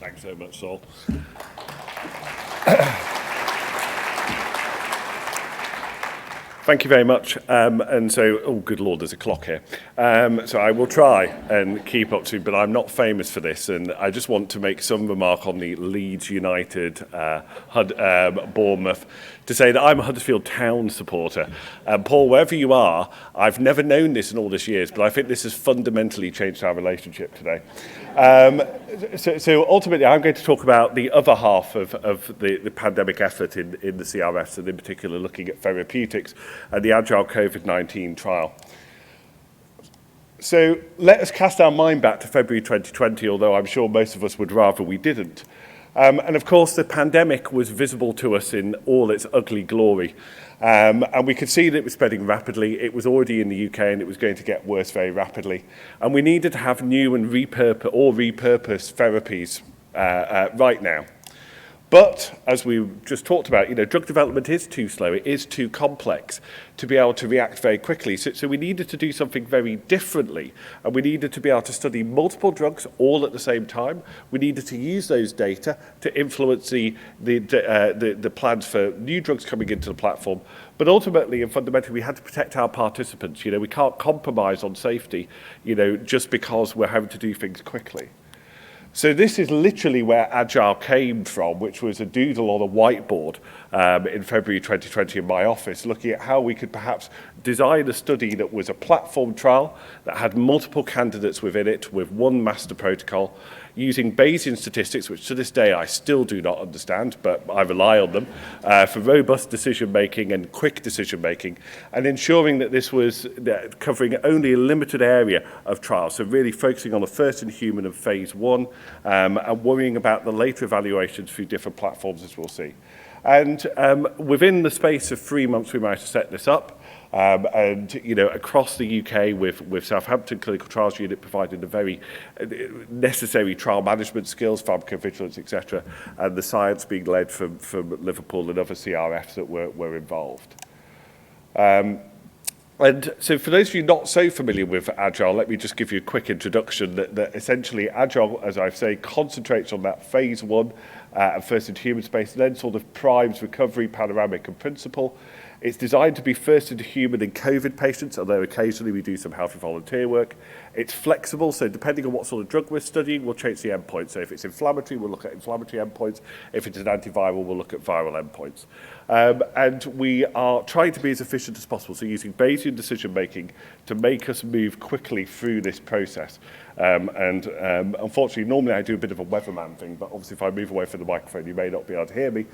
Thanks so much, Saul. Thank you very much. Oh, good Lord, there's a clock here. So I will try and keep up to, but I'm not famous for this, and I just want to make some remark on the Leeds United, Bournemouth, to say that I'm a Huddersfield Town supporter. Paul, wherever you are, I've never known this in all these years, but I think this has fundamentally changed our relationship today. So ultimately, I'm going to talk about the other half of the pandemic effort in the CRFs, and in particular looking at therapeutics and the AGILE COVID-19 trial. So let us cast our mind back to February 2020, although I'm sure most of us would rather we didn't. And of course, the pandemic was visible to us in all its ugly glory. And we could see that it was spreading rapidly. It was already in the UK and it was going to get worse very rapidly. And we needed to have new and repurposed therapies right now. But as we just talked about, drug development is too slow. It is too complex to be able to react very quickly. So we needed to do something very differently. And we needed to be able to study multiple drugs all at the same time. We needed to use those data to influence the plans for new drugs coming into the platform. But ultimately and fundamentally, we had to protect our participants. We can't compromise on safety, just because we're having to do things quickly. So this is literally where AGILE came from, which was a doodle on a whiteboard in February 2020 in my office, looking at how we could perhaps design a study that was a platform trial that had multiple candidates within it with one master protocol, using Bayesian statistics, which to this day I still do not understand, but I rely on them, for robust decision-making and quick decision-making, and ensuring that this was covering only a limited area of trials, so really focusing on the first-in-human of phase 1, and worrying about the later evaluations through different platforms, as we'll see. And within the space of 3 months, we managed to set this up. Across the UK with Southampton Clinical Trials Unit providing the very necessary trial management skills, pharmacovigilance, etc., and the science being led from Liverpool and other CRFs that were involved. And so for those of you not so familiar with AGILE, let me just give you a quick introduction that essentially AGILE, as I say, concentrates on that phase 1 and first-in-human space, and then sort of primes recovery, panoramic and principle. It's designed to be first-in-human in COVID patients, although occasionally we do some healthy volunteer work. It's flexible, so depending on what sort of drug we're studying, we'll change the endpoint. So if it's inflammatory, we'll look at inflammatory endpoints. If it's an antiviral, we'll look at viral endpoints. And we are trying to be as efficient as possible, so using Bayesian decision-making to make us move quickly through this process. Unfortunately, normally I do a bit of a weatherman thing, but obviously if I move away from the microphone, you may not be able to hear me.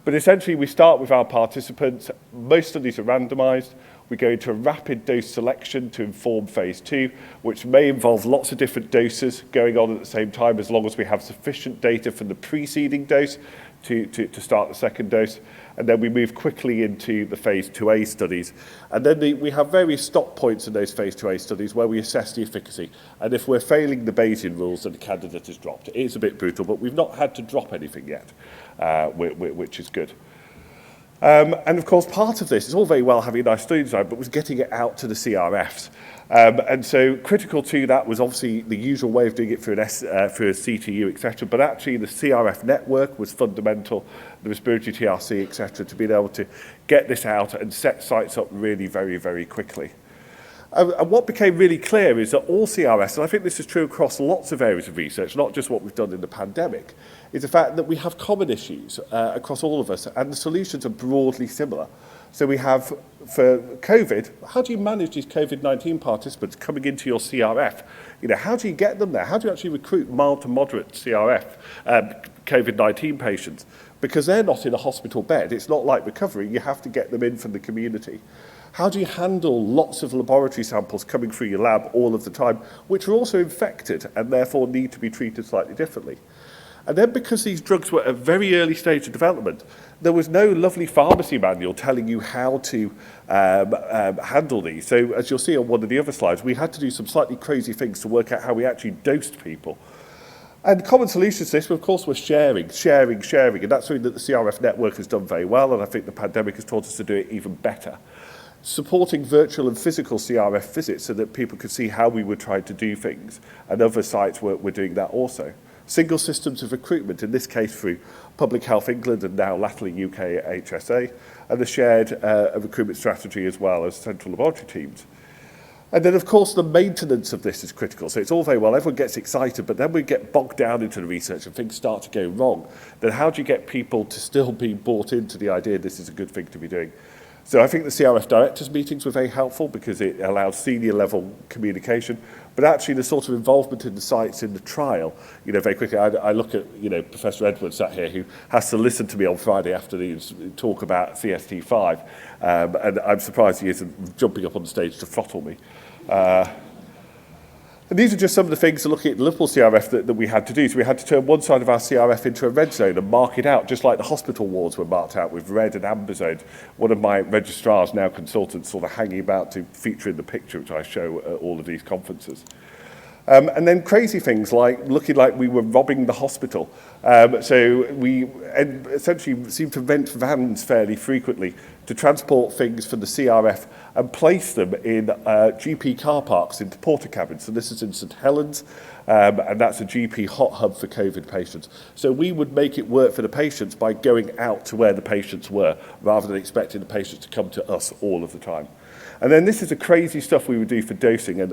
But essentially, we start with our participants. Most studies are randomized. We go into a rapid dose selection to inform phase 2, which may involve lots of different doses going on at the same time, as long as we have sufficient data from the preceding dose to start the second dose. And then we move quickly into the phase 2A studies. And then we have various stop points in those phase 2A studies where we assess the efficacy. And if we're failing the Bayesian rules, then the candidate is dropped. It is a bit brutal, but we've not had to drop anything yet, which is good. And of course, part of this is all very well having a nice study design, but was getting it out to the CRFs. And so critical to that was obviously the usual way of doing it through a CTU, etc. But actually the CRF network was fundamental, the respiratory TRC, etc., to being able to get this out and set sites up really very, very quickly. And what became really clear is that all CRS, and I think this is true across lots of areas of research, not just what we've done in the pandemic, is the fact that we have common issues across all of us, and the solutions are broadly similar. So we have, for COVID, how do you manage these COVID-19 participants coming into your CRF? How do you get them there? How do you actually recruit mild to moderate CRF COVID-19 patients? Because they're not in a hospital bed. It's not like recovery. You have to get them in from the community. How do you handle lots of laboratory samples coming through your lab all of the time, which are also infected and therefore need to be treated slightly differently? And then because these drugs were at a very early stage of development, there was no lovely pharmacy manual telling you how to handle these. So as you'll see on one of the other slides, we had to do some slightly crazy things to work out how we actually dosed people. And common solutions to this, of course, was sharing. And that's something that the CRF network has done very well, and I think the pandemic has taught us to do it even better. Supporting virtual and physical CRF visits so that people could see how we were trying to do things, and other sites were doing that also. single systems of recruitment, in this case through Public Health England and now latterly UK HSA, and a shared recruitment strategy as well as central laboratory teams. And then, of course, the maintenance of this is critical. So it's all very well, everyone gets excited, but then we get bogged down into the research and things start to go wrong. Then how do you get people to still be bought into the idea this is a good thing to be doing? So I think the CRF directors meetings were very helpful because it allowed senior level communication, but actually the sort of involvement in the sites in the trial, very quickly, I look at, Professor Edwards sat here who has to listen to me on Friday afternoons talk about CST5, and I'm surprised he isn't jumping up on the stage to throttle me. And these are just some of the things, looking at the Liverpool CRF that we had to do. So we had to turn one side of our CRF into a red zone and mark it out, just like the hospital wards were marked out with red and amber zones. One of my registrars, now consultants, sort of hanging about to feature in the picture, which I show at all of these conferences. And then crazy things like looking like we were robbing the hospital. So we essentially seemed to rent vans fairly frequently to transport things from the CRF and place them in GP car parks into porta cabins. So this is in St Helens, and that's a GP hot hub for COVID patients. So we would make it work for the patients by going out to where the patients were, rather than expecting the patients to come to us all of the time. And then this is the crazy stuff we would do for dosing, and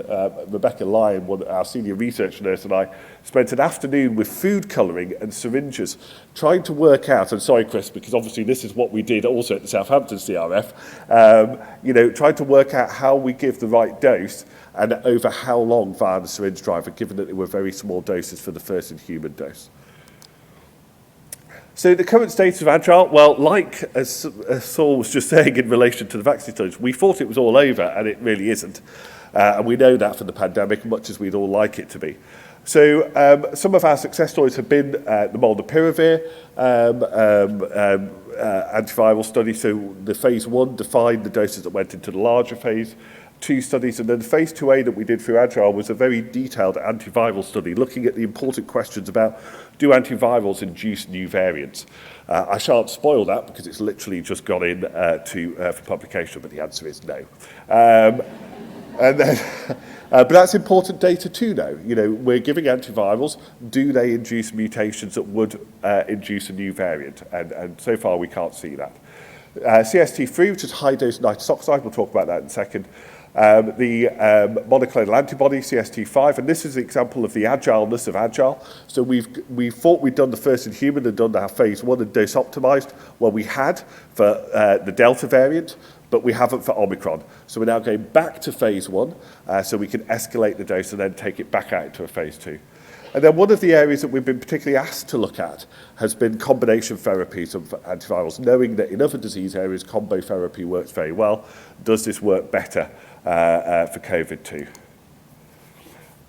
Rebecca Lyon, our senior research nurse, and I spent an afternoon with food colouring and syringes trying to work out, and sorry Chris, because obviously this is what we did also at the Southampton CRF, trying to work out how we give the right dose and over how long via the syringe driver, given that they were very small doses for the first in human dose. So the current state of AGILE, well, like as Saul was just saying in relation to the vaccine studies, we thought it was all over, and it really isn't. And we know that from the pandemic, much as we'd all like it to be. So some of our success stories have been the molnupiravir antiviral study. So the phase 1 defined the doses that went into the larger phase 2 studies, and then the phase 2A that we did through AGILE was a very detailed antiviral study looking at the important questions about, do antivirals induce new variants? I shan't spoil that because it's literally just gone in for publication, but the answer is no. And then, but that's important data too now. We're giving antivirals, do they induce mutations that would induce a new variant? And so far we can't see that. CST3, which is high-dose nitrous oxide, we'll talk about that in a second. The monoclonal antibody, CST5, and this is an example of the agileness of AGILE. So we thought we'd done the first in human and done our phase 1 and dose optimized. Well, we had for the Delta variant, but we haven't for Omicron. So we're now going back to phase 1, so we can escalate the dose and then take it back out into a phase 2. And then one of the areas that we've been particularly asked to look at has been combination therapies of antivirals, knowing that in other disease areas, combo therapy works very well. Does this work better for COVID too?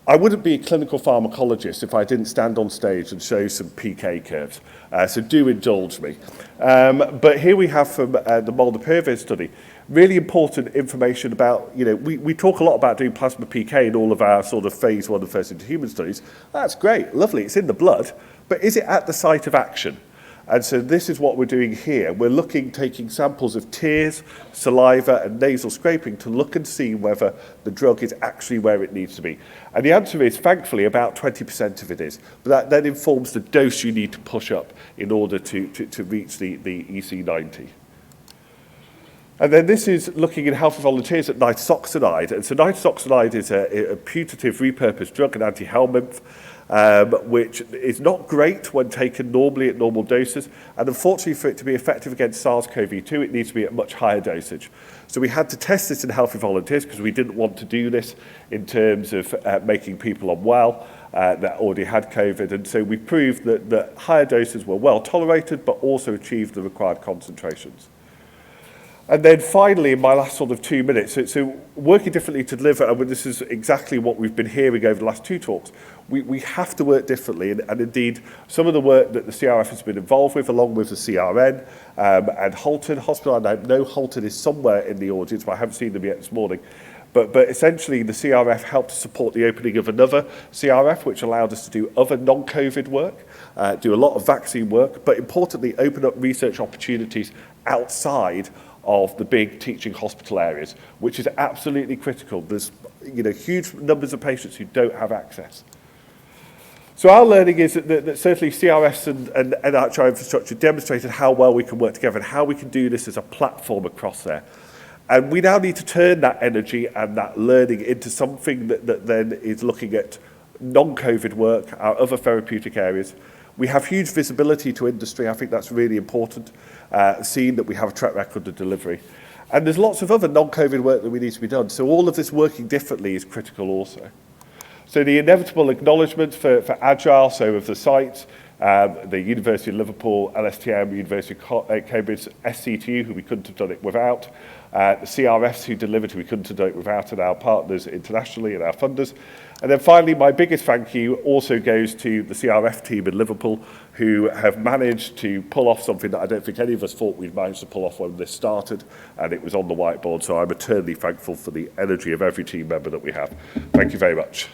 I wouldn't be a clinical pharmacologist if I didn't stand on stage and show some PK curves, so do indulge me. But here we have from the molnupiravir study, really important information about, we talk a lot about doing plasma PK in all of our sort of phase 1 and first into human studies. That's great, lovely, it's in the blood, but is it at the site of action? And so this is what we're doing here. We're taking samples of tears, saliva and nasal scraping to look and see whether the drug is actually where it needs to be. And the answer is, thankfully, about 20% of it is. But that then informs the dose you need to push up in order to reach the EC90. And then this is looking in healthy volunteers at nitrous oxide. And so nitrous oxide is a putative repurposed drug, an anti-helminth, which is not great when taken normally at normal doses. And unfortunately, for it to be effective against SARS-CoV-2, it needs to be at much higher dosage. So we had to test this in healthy volunteers because we didn't want to do this in terms of making people unwell that already had COVID. And so we proved that higher doses were well tolerated, but also achieved the required concentrations. And then finally, in my last sort of 2 minutes, so working differently to deliver, and this is exactly what we've been hearing over the last 2 talks, we have to work differently, and indeed, some of the work that the CRF has been involved with, along with the CRN and Halton Hospital, and I know Halton is somewhere in the audience, but I haven't seen them yet this morning, but essentially the CRF helped to support the opening of another CRF, which allowed us to do other non-COVID work, do a lot of vaccine work, but importantly, open up research opportunities outside of the big teaching hospital areas, which is absolutely critical. There's huge numbers of patients who don't have access. So our learning is that certainly CRFs and NIHR infrastructure demonstrated how well we can work together and how we can do this as a platform across there. And we now need to turn that energy and that learning into something that then is looking at non-COVID work, our other therapeutic areas. We have huge visibility to industry. I think that's really important, seeing that we have a track record of delivery. And there's lots of other non-COVID work that we need to be done. So all of this working differently is critical also. So the inevitable acknowledgement for AGILE, so of the sites, the University of Liverpool, LSTM, University of Cambridge, SCTU, who we couldn't have done it without, the CRFs who delivered, who we couldn't have done it without, and our partners internationally and our funders. And then finally, my biggest thank you also goes to the CRF team in Liverpool, who have managed to pull off something that I don't think any of us thought we'd managed to pull off when this started, and it was on the whiteboard. So I'm eternally thankful for the energy of every team member that we have. Thank you very much.